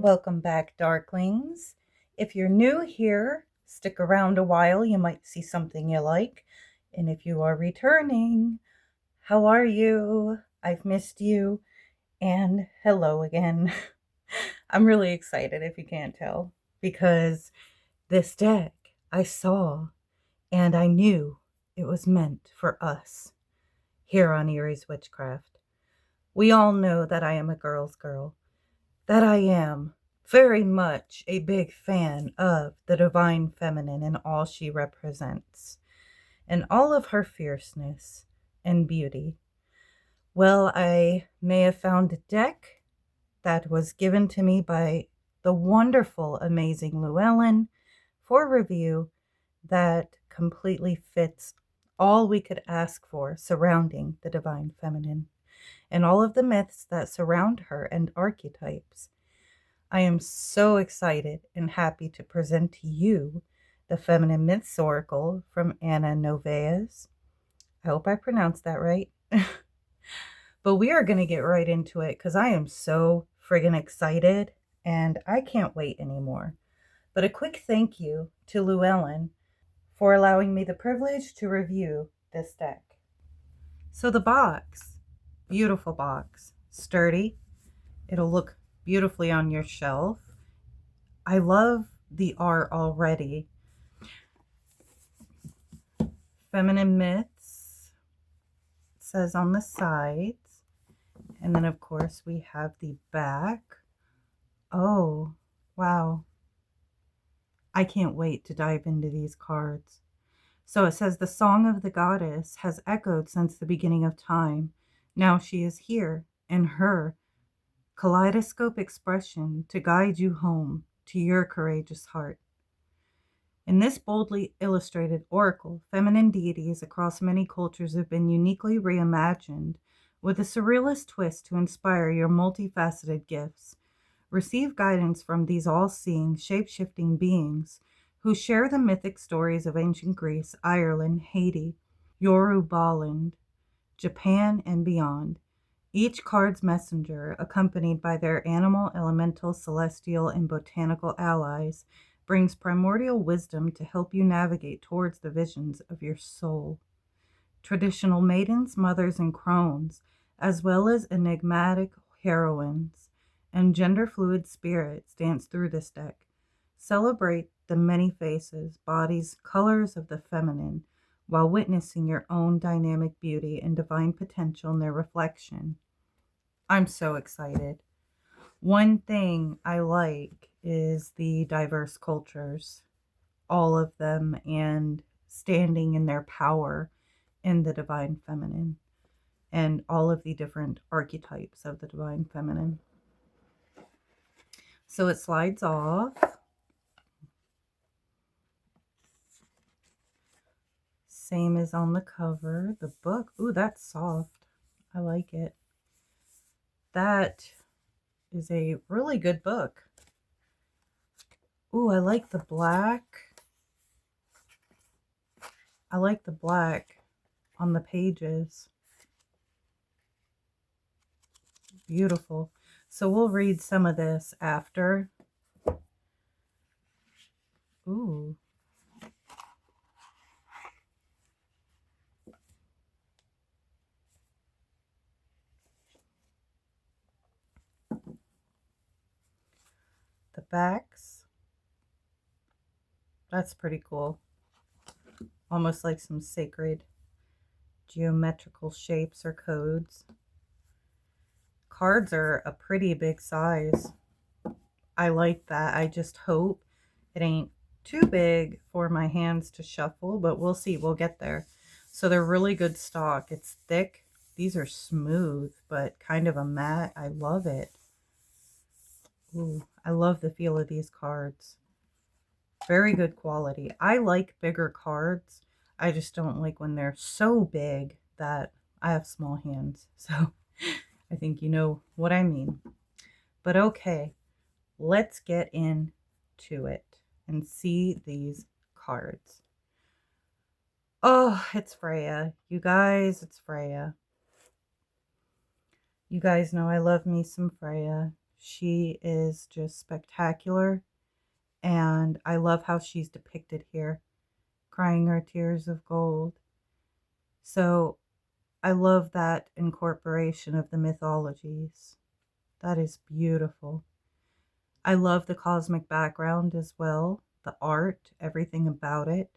Welcome back, Darklings. If you're new here, stick around a while. You might see something you like. And if you are returning, how are you? I've missed you. And hello again. I'm really excited if you can't tell, because this deck I saw and I knew it was meant for us here on Erie's Witchcraft. We all know that I am a girl's girl, that I am very much a big fan of the divine feminine and all she represents, and all of her fierceness and beauty. Well, I may have found a deck that was given to me by the wonderful, amazing Llewellyn for review that completely fits all we could ask for surrounding the divine feminine and all of the myths that surround her and archetypes. I am so excited and happy to present to you the Feminine Myths Oracle from Anna Novaez. I hope I pronounced that right. But we are going to get right into it because I am so friggin' excited and I can't wait anymore. But a quick thank you to Llewellyn for allowing me the privilege to review this deck. So the box, beautiful box, sturdy. It'll look beautifully on your shelf. I love the art already. Feminine Myths, it says on the sides. And then, of course, we have the back. Oh, wow. I can't wait to dive into these cards. So it says, the song of the goddess has echoed since the beginning of time. Now she is here, in her kaleidoscope expression, to guide you home to your courageous heart. In this boldly illustrated oracle, feminine deities across many cultures have been uniquely reimagined with a surrealist twist to inspire your multifaceted gifts. Receive guidance from these all-seeing, shape-shifting beings who share the mythic stories of ancient Greece, Ireland, Haiti, Yorubaland, Japan, and beyond. Each card's messenger, accompanied by their animal, elemental, celestial, and botanical allies, brings primordial wisdom to help you navigate towards the visions of your soul. Traditional maidens, mothers, and crones, as well as enigmatic heroines and gender-fluid spirits dance through this deck. Celebrate the many faces, bodies, colors of the feminine, while witnessing your own dynamic beauty and divine potential in their reflection. I'm so excited. One thing I like is the diverse cultures, all of them, and standing in their power in the divine feminine and all of the different archetypes of the divine feminine. So it slides off. Same as on the cover. The book, ooh, that's soft. I like it. That is a really good book. Ooh, I like the black. I like the black on the pages. Beautiful. So we'll read some of this after. Ooh. The backs. That's pretty cool. Almost like some sacred geometrical shapes or codes. Cards are a pretty big size. I like that. I just hope it ain't too big for my hands to shuffle, but we'll see. We'll get there. So they're really good stock. It's thick. These are smooth, but kind of a matte. I love it. Ooh, I love the feel of these cards. Very good quality. I like bigger cards. I just don't like when they're so big that I have small hands. So I think you know what I mean. But okay, let's get into it and see these cards. Oh, it's Freya. You guys, it's Freya. You guys know I love me some Freya. She is just spectacular. And I love how she's depicted here, crying her tears of gold. So I love that incorporation of the mythologies. That is beautiful. I love the cosmic background as well, the art, everything about it,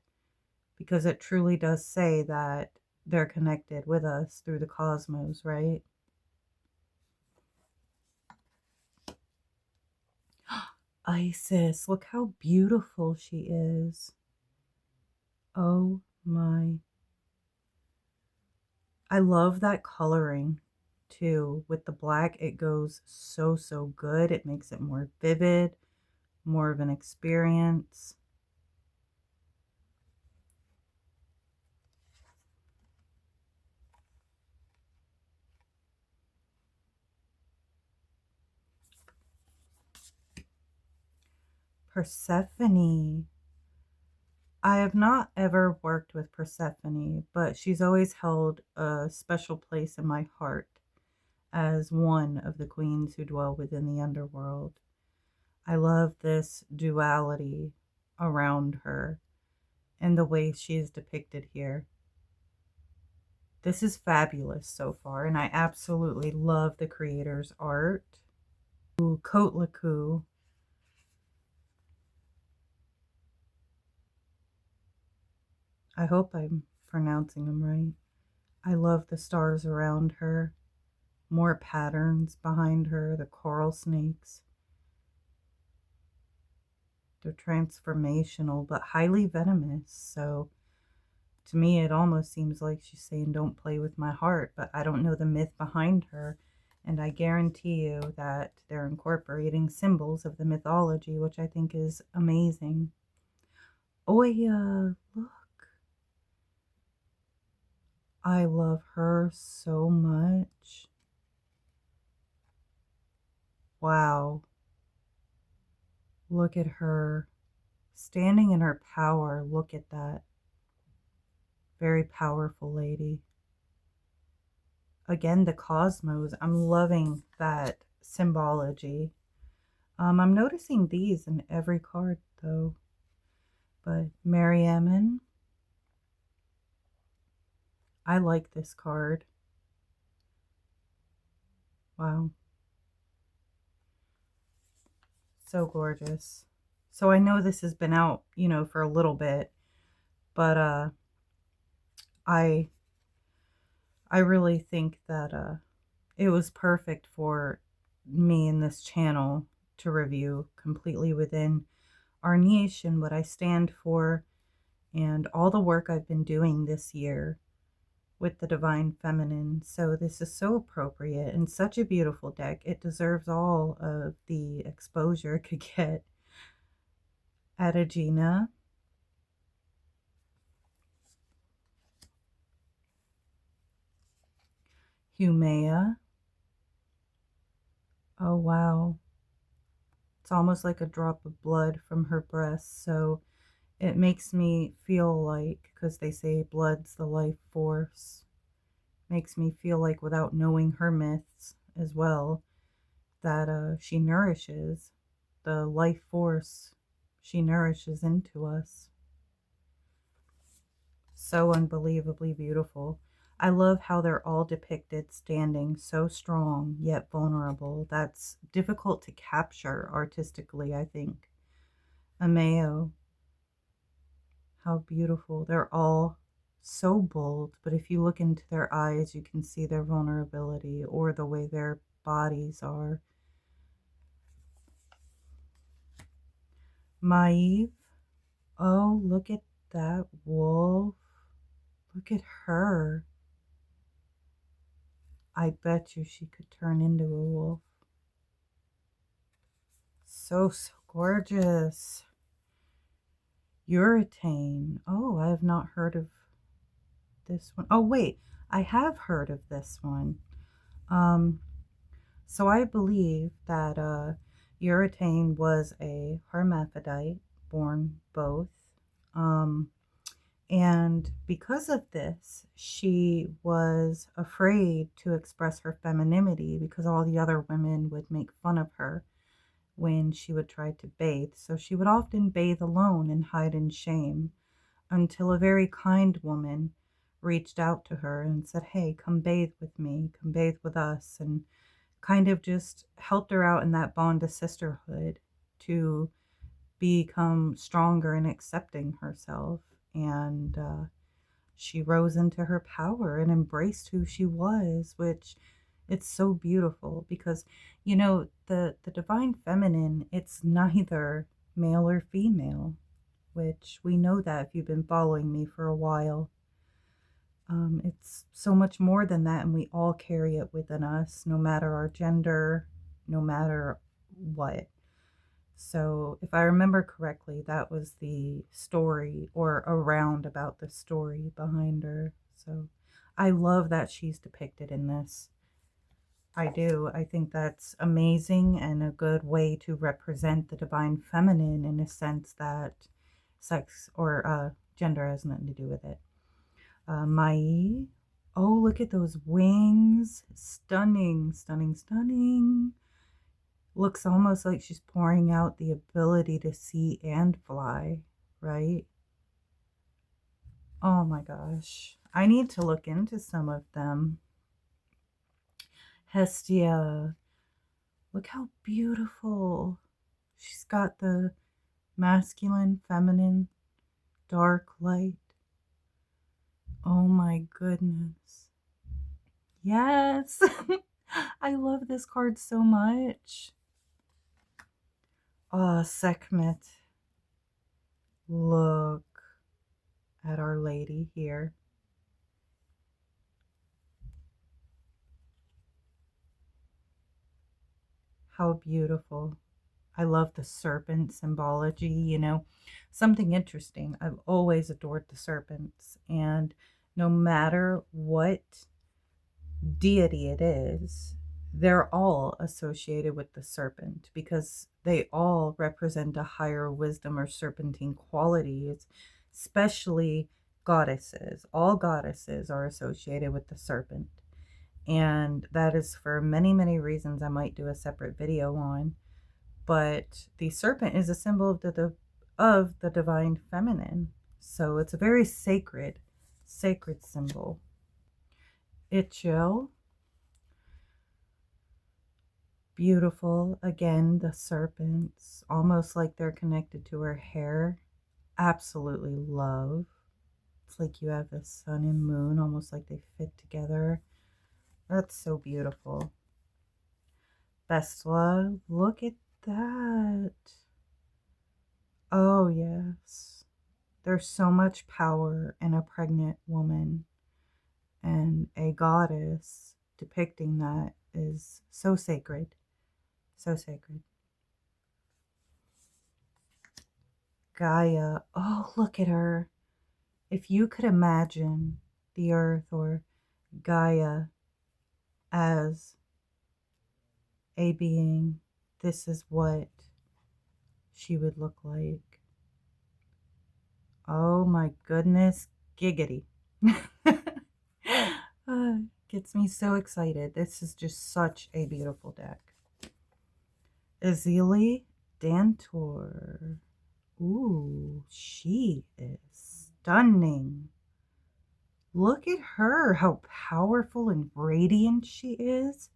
because it truly does say that they're connected with us through the cosmos, right? Isis, look how beautiful she is. Oh my. I love that coloring too. With the black, it goes so, so good. It makes it more vivid, more of an experience. Persephone. I have not ever worked with Persephone, but she's always held a special place in my heart as one of the queens who dwell within the underworld. I love this duality around her and the way she is depicted here. This is fabulous so far, and I absolutely love the creator's art. Ooh, Kotlaku. I hope I'm pronouncing them right. I love the stars around her. More patterns behind her, the coral snakes. They're transformational, but highly venomous. So to me, it almost seems like she's saying, don't play with my heart, but I don't know the myth behind her. And I guarantee you that they're incorporating symbols of the mythology, which I think is amazing. Oya, look. I love her so much. Wow. Look at her. Standing in her power. Look at that. Very powerful lady. Again, the cosmos. I'm loving that symbology. I'm noticing these in every card though. But Mary Emmon. I like this card. Wow. So gorgeous. So I know this has been out, for a little bit, but I really think that it was perfect for me in this channel to review, completely within our niche and what I stand for, and all the work I've been doing this year with the Divine Feminine. So this is so appropriate and such a beautiful deck. It deserves all of the exposure it could get. Adagina. Humea. Oh wow. It's almost like a drop of blood from her breast. So it makes me feel like, because they say blood's the life force, makes me feel like, without knowing her myths as well, that she nourishes the life force. She nourishes into us. So unbelievably beautiful. I love how they're all depicted standing so strong yet vulnerable. That's difficult to capture artistically, I think. Ameo. How beautiful. They're all so bold, but if you look into their eyes, you can see their vulnerability or the way their bodies are. Maeve. Oh, look at that wolf. Look at her. I bet you she could turn into a wolf. So, so gorgeous. Uretane. Oh, I have not heard of this one. Oh, wait. I have heard of this one. So I believe that Uretane was a hermaphrodite, born both. And because of this, she was afraid to express her femininity because all the other women would make fun of her when she would try to bathe. So she would often bathe alone and hide in shame until a very kind woman reached out to her and said, "Hey, come bathe with me, come bathe with us," and kind of just helped her out in that bond of sisterhood to become stronger in accepting herself. And she rose into her power and embraced who she was, which it's so beautiful because, you know, the divine feminine, it's neither male or female, which we know that if you've been following me for a while. It's so much more than that, and we all carry it within us, no matter our gender, no matter what. So, if I remember correctly, that was the story, or around about the story behind her. So, I love that she's depicted in this. I do. I think that's amazing and a good way to represent the divine feminine in a sense that sex or gender has nothing to do with it. Mai. Oh, look at those wings. Stunning, stunning, stunning. Looks almost like she's pouring out the ability to see and fly, right? Oh my gosh. I need to look into some of them. Hestia. Look how beautiful. She's got the masculine, feminine, dark, light. Oh my goodness. Yes. I love this card so much. Oh, Sekhmet. Look at Our Lady here. How beautiful. I love the serpent symbology, you know. Something interesting. I've always adored the serpents, and no matter what deity it is, they're all associated with the serpent because they all represent a higher wisdom or serpentine qualities, especially goddesses. All goddesses are associated with the serpent. And that is for many, many reasons I might do a separate video on. But the serpent is a symbol of the divine feminine. So it's a very sacred, sacred symbol. Itchel. Beautiful. Again, the serpents, almost like they're connected to her hair. Absolutely love. It's like you have the sun and moon, almost like they fit together. That's so beautiful. Bestla, look at that. Oh, yes. There's so much power in a pregnant woman, and a goddess depicting that is so sacred. So sacred. Gaia. Oh, look at her. If you could imagine the earth or Gaia as a being, this is what she would look like. Oh my goodness, giggity. Gets me so excited. This is just such a beautiful deck. Azili Dantor. Ooh, she is stunning. Look at her, how powerful and radiant she is.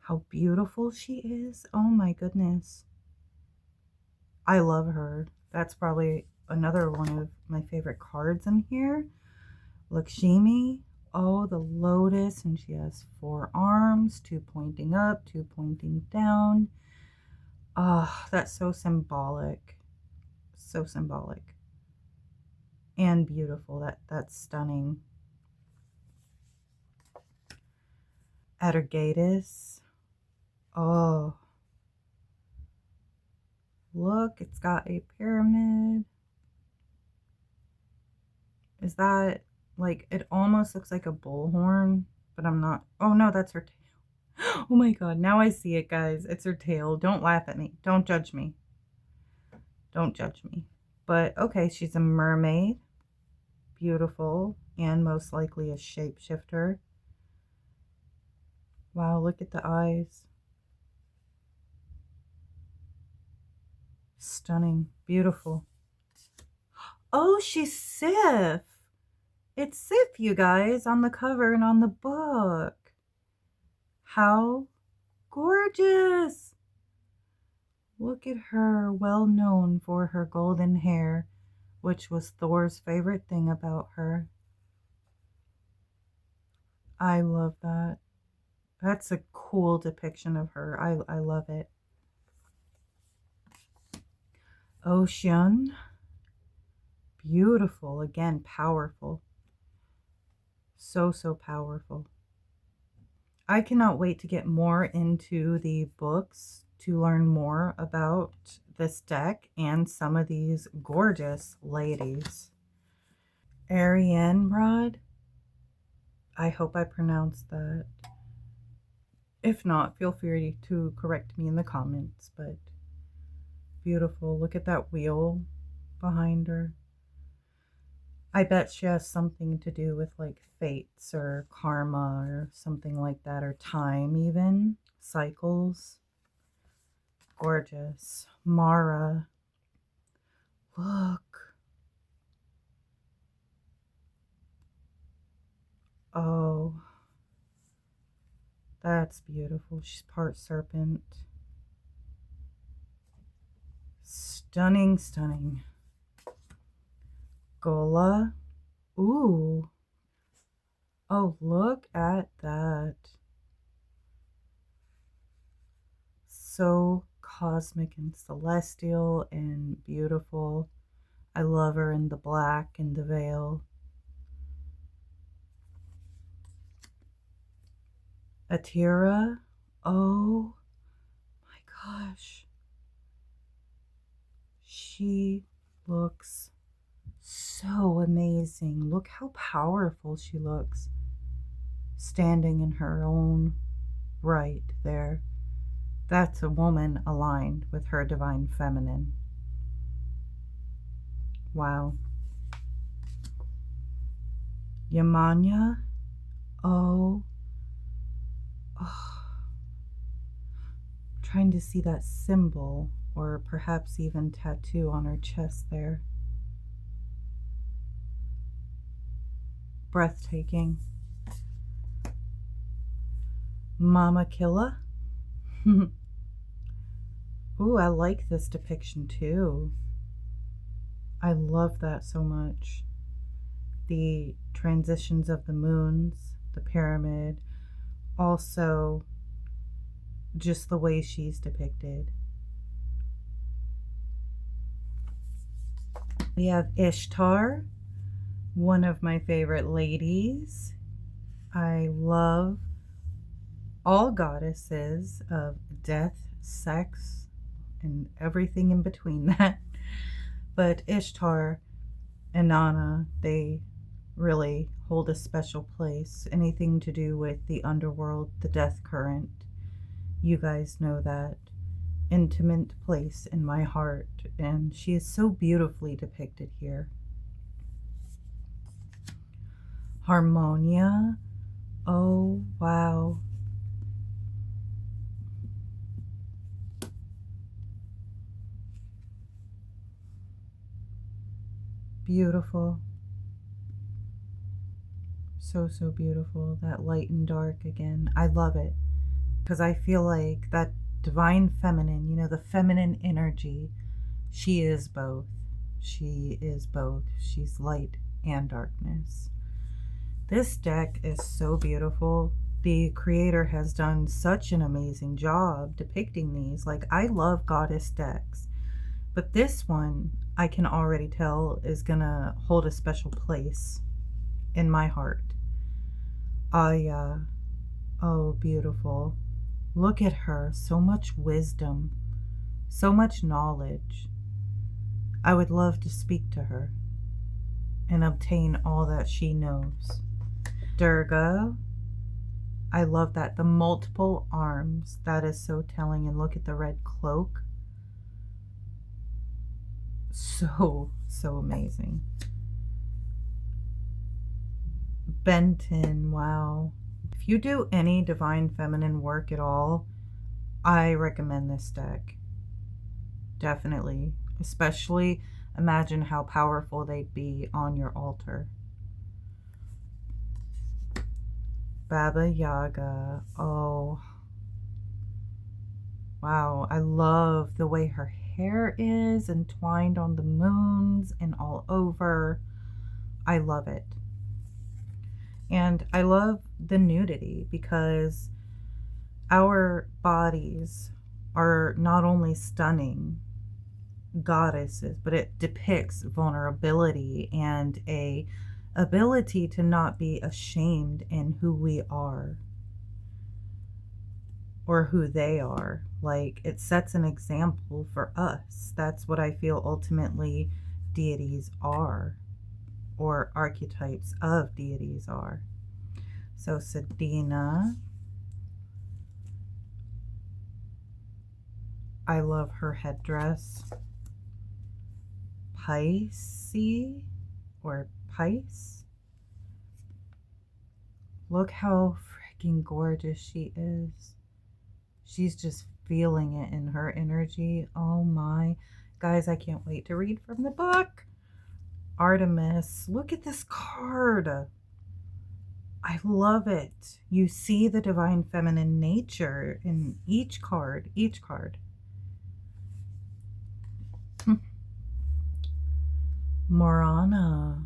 How beautiful she is. Oh my goodness. I love her. That's probably another one of my favorite cards in here. Lakshmi. Oh, the lotus. And she has 4 arms, 2 pointing up, 2 pointing down. Ah, oh, that's so symbolic. So symbolic. And beautiful. That's stunning. Atargatis. Oh. Look, it's got a pyramid. Is that like, it almost looks like a bullhorn, but I'm not. Oh no, that's her tail. Oh my god, now I see it, guys. It's her tail. Don't laugh at me. Don't judge me. Don't judge me. But okay, she's a mermaid. beautiful and most likely a shapeshifter. Wow, look at the eyes. Stunning. Beautiful. Oh, she's Sif. It's Sif, you guys, on the cover and on the book. How gorgeous. Look at her, well known for her golden hair, which was Thor's favorite thing about her. I love that. That's a cool depiction of her. I love it. Ocean. Beautiful. Again, powerful. So, so powerful. I cannot wait to get more into the books to learn more about this deck and some of these gorgeous ladies. Arianrod. I hope I pronounced that. If not, feel free to correct me in the comments, but beautiful. Look at that wheel behind her. I bet she has something to do with like fates or karma or something like that, or time even, cycles. Gorgeous. Mara. Look. Oh. That's beautiful. She's part serpent. Stunning, stunning. Gola. Ooh. Oh, look at that. So cosmic and celestial and beautiful. I love her in the black and the veil. Atira. Oh my gosh. She looks so amazing. Look how powerful she looks. Standing in her own right there. That's a woman aligned with her divine feminine. Wow. Yamanya. Oh. Trying to see that symbol or perhaps even tattoo on her chest there. Breathtaking. Mama Killa. Ooh, I like this depiction too. I love that so much. The transitions of the moons, the pyramid, also just the way she's depicted. We have Ishtar, one of my favorite ladies. I love all goddesses of death, sex, and everything in between that. But Ishtar and Nana, they really hold a special place. Anything to do with the underworld, the death current. You guys know that intimate place in my heart, and she is so beautifully depicted here. Harmonia. Oh, wow. Beautiful. So, so beautiful. That light and dark again. I love it because I feel like that divine feminine, you know, the feminine energy, she is both. She is both. She's light and darkness. This deck is so beautiful. The creator has done such an amazing job depicting these. Like, I love goddess decks, but this one I can already tell is gonna hold a special place in my heart. Aya. Oh, beautiful. Look at her. So much wisdom. So much knowledge. I would love to speak to her and obtain all that she knows. Durga. I love that. The multiple arms. That is so telling. And look at the red cloak. So, so amazing. Benton, wow. If you do any divine feminine work at all, I recommend this deck. Definitely. Especially imagine how powerful they'd be on your altar. Baba Yaga. Oh. Wow. I love the way her hair is entwined on the moons and all over. I love it. And I love the nudity because our bodies are not only stunning goddesses, but it depicts vulnerability and a ability to not be ashamed in who we are or who they are. Like, it sets an example for us. That's what I feel ultimately deities are, or archetypes of deities are. So Sedina, I love her headdress. Pisces or Pice. Look how freaking gorgeous she is. She's just feeling it in her energy. Oh my. Guys, I can't wait to read from the book. Artemis. Look at this card. I love it. You see the divine feminine nature in each card. Each card. Morana.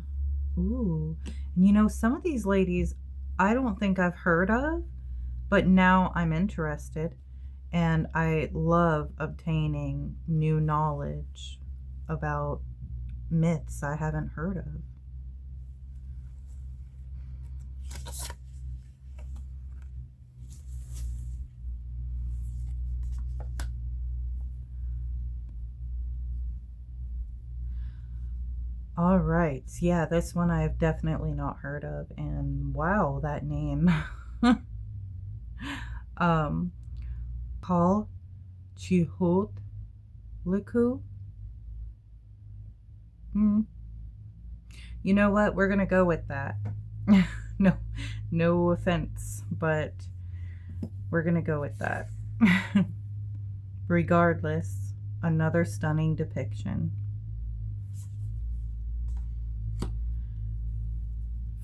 Ooh. And you know, some of these ladies I don't think I've heard of, but now I'm interested. And I love obtaining new knowledge about myths I haven't heard of. All right. Yeah, this one I've definitely not heard of. And wow, that name. Paul Chihut Liku. You know what? We're going to go with that. No offense, but we're going to go with that. Regardless, another stunning depiction.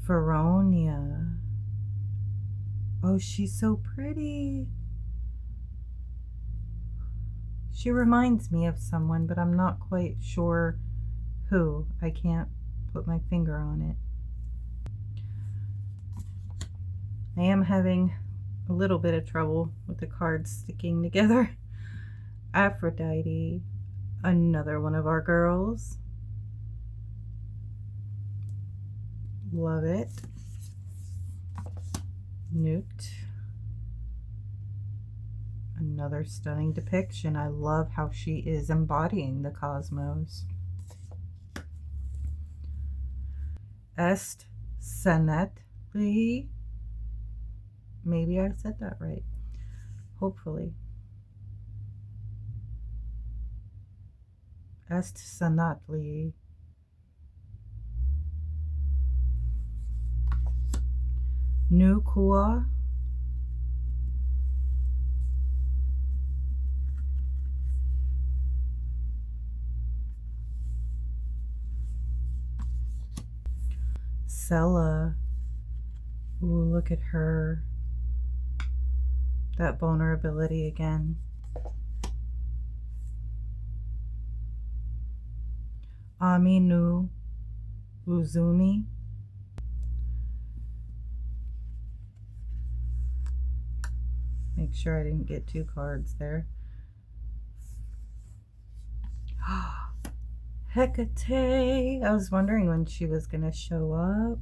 Feronia. Oh, she's so pretty. She reminds me of someone, but I'm not quite sure who. I can't put my finger on it. I am having a little bit of trouble with the cards sticking together. Aphrodite, another one of our girls. Love it. Newt. Another stunning depiction. I love how she is embodying the cosmos. Est Sanatli. Maybe I said that right. Hopefully. Est Sanatli. Nukua. Sella. Ooh, look at her. That vulnerability again. Aminu Uzumi. Make sure I didn't get two cards there. Hecate. I was wondering when she was going to show up.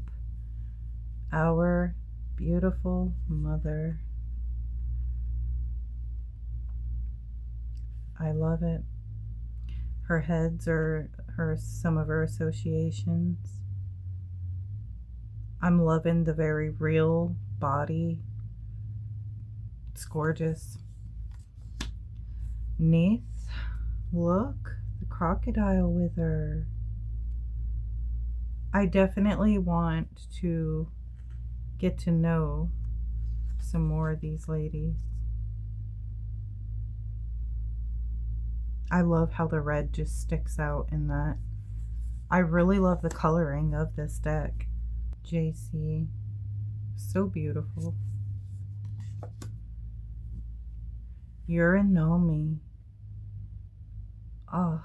Our beautiful mother. I love it. Her heads are some of her associations. I'm loving the very real body. It's gorgeous. Neath, look, the crocodile with her. I definitely want to get to know some more of these ladies. I love how the red just sticks out in that. I really love the coloring of this deck. JC. So beautiful. Uranomi. Oh.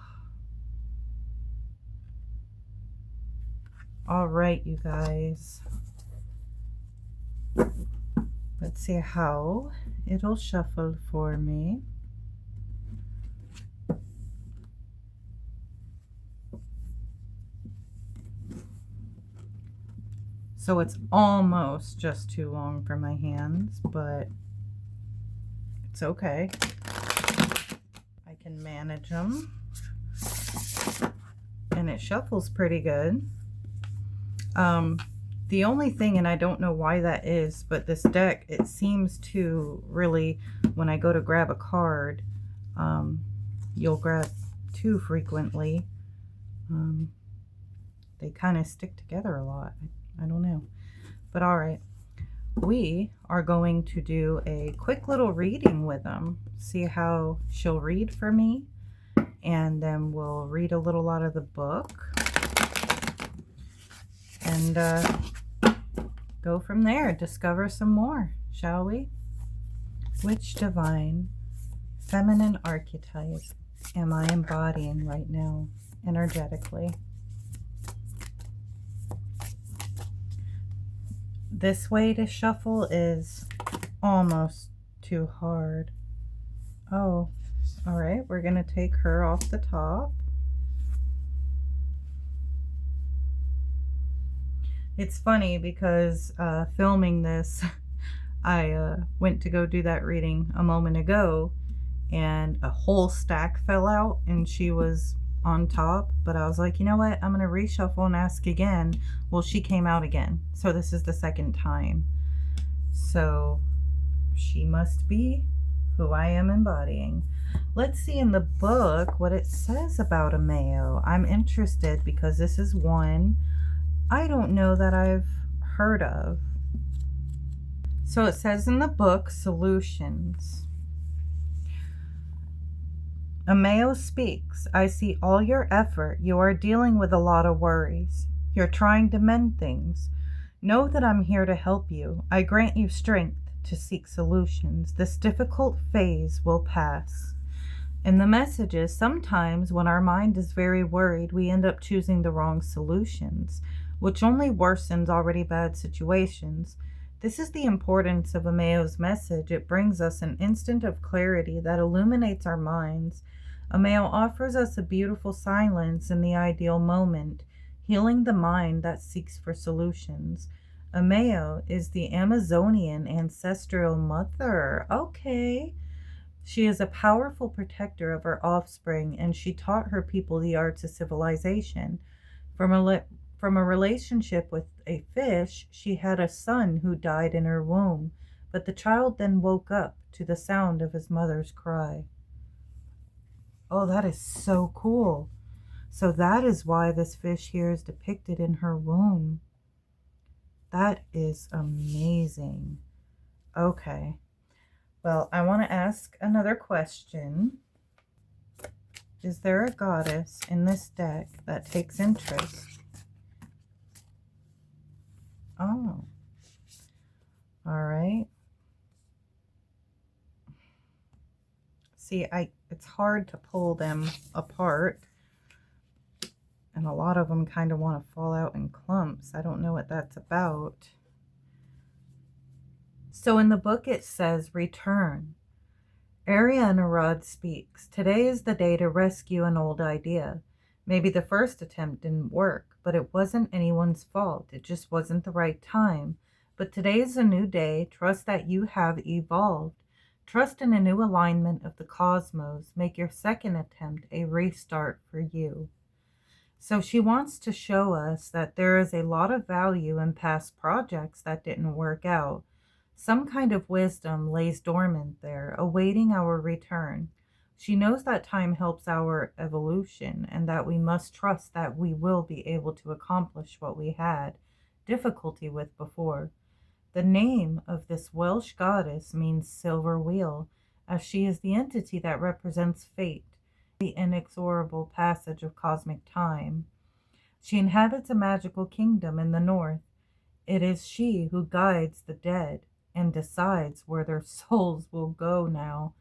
All right, you guys. Let's see how it'll shuffle for me. So it's almost just too long for my hands, but it's okay. I can manage them. And it shuffles pretty good. The only thing, and I don't know why that is, but this deck, it seems to really, when I go to grab a card, you'll grab too frequently. They kind of stick together a lot. I don't know. But all right. We are going to do a quick little reading with them. See how she'll read for me. And then we'll read a little out of the book. And go from there. Discover some more, shall we? Which divine feminine archetype am I embodying right now, energetically? This way to shuffle is almost too hard. Oh, all right. We're going to take her off the top. It's funny because filming this, I went to go do that reading a moment ago, and a whole stack fell out and she was on top, but I was like, you know what, I'm gonna reshuffle and ask again. Well, she came out again, so this is the second time. So she must be who I am embodying. Let's see in the book what it says about a Mayo. I'm interested because this is one I don't know that I've heard of. So it says in the book, Solutions. Ameo speaks. I see all your effort. You are dealing with a lot of worries. You're trying to mend things. Know that I'm here to help you. I grant you strength to seek solutions. This difficult phase will pass. And the message is, sometimes when our mind is very worried, we end up choosing the wrong solutions, which only worsens already bad situations. This is the importance of Ameo's message. It brings us an instant of clarity that illuminates our minds. Ameo offers us a beautiful silence in the ideal moment, healing the mind that seeks for solutions. Ameo is the Amazonian ancestral mother. Okay. She is a powerful protector of her offspring, and she taught her people the arts of civilization. From a relationship with a fish, she had a son who died in her womb, but the child then woke up to the sound of his mother's cry. Oh, that is so cool. So that is why this fish here is depicted in her womb. That is amazing. Okay. Well, I want to ask another question. Is there a goddess in this deck that takes interest? Oh. All right. See, it's hard to pull them apart. And a lot of them kind of want to fall out in clumps. I don't know what that's about. So in the book it says, return. Arianarod speaks. Today is the day to rescue an old idea. Maybe the first attempt didn't work, but it wasn't anyone's fault. It just wasn't the right time. But today is a new day. Trust that you have evolved. Trust in a new alignment of the cosmos. Make your second attempt a restart for you. So she wants to show us that there is a lot of value in past projects that didn't work out. Some kind of wisdom lays dormant there, awaiting our return. She knows that time helps our evolution and that we must trust that we will be able to accomplish what we had difficulty with before. The name of this Welsh goddess means silver wheel, as she is the entity that represents fate, the inexorable passage of cosmic time. She inhabits a magical kingdom in the north. It is she who guides the dead and decides where their souls will go now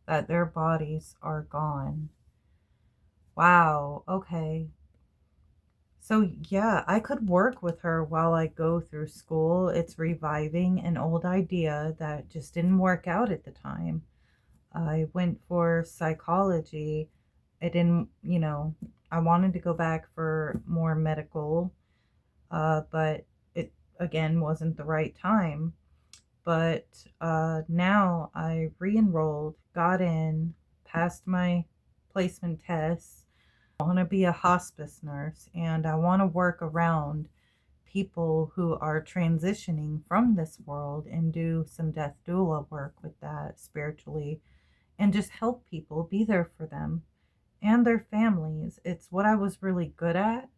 that their bodies are gone. Wow, okay. So, yeah, I could work with her while I go through school. It's reviving an old idea that just didn't work out at the time. I went for psychology. I didn't, I wanted to go back for more medical, but it again wasn't the right time. But now I re enrolled, got in, passed my placement tests. I want to be a hospice nurse and I want to work around people who are transitioning from this world and do some death doula work with that spiritually and just help people, be there for them and their families. It's what I was really good at.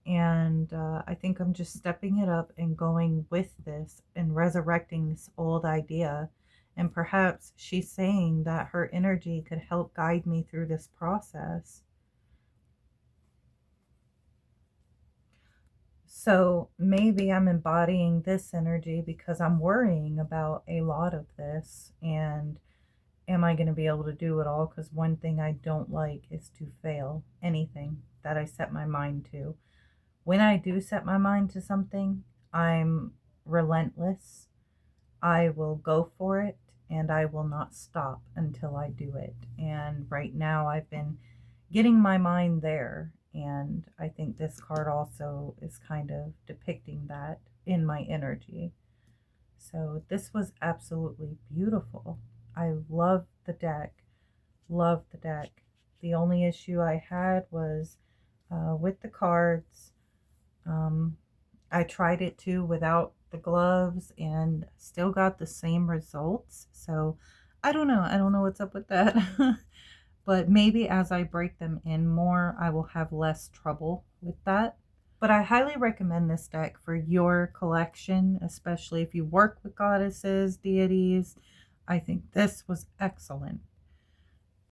And I think I'm just stepping it up and going with this and resurrecting this old idea. And perhaps she's saying that her energy could help guide me through this process. So maybe I'm embodying this energy because I'm worrying about a lot of this. And am I going to be able to do it all? Because one thing I don't like is to fail anything that I set my mind to. When I do set my mind to something, I'm relentless. I will go for it and I will not stop until I do it. And right now I've been getting my mind there. And I think this card also is kind of depicting that in my energy. So this was absolutely beautiful. I love the deck. Love the deck. The only issue I had was with the cards. I tried it too without the gloves and still got the same results. So I don't know. I don't know what's up with that. But maybe as I break them in more, I will have less trouble with that. But I highly recommend this deck for your collection, especially if you work with goddesses, deities. I think this was excellent.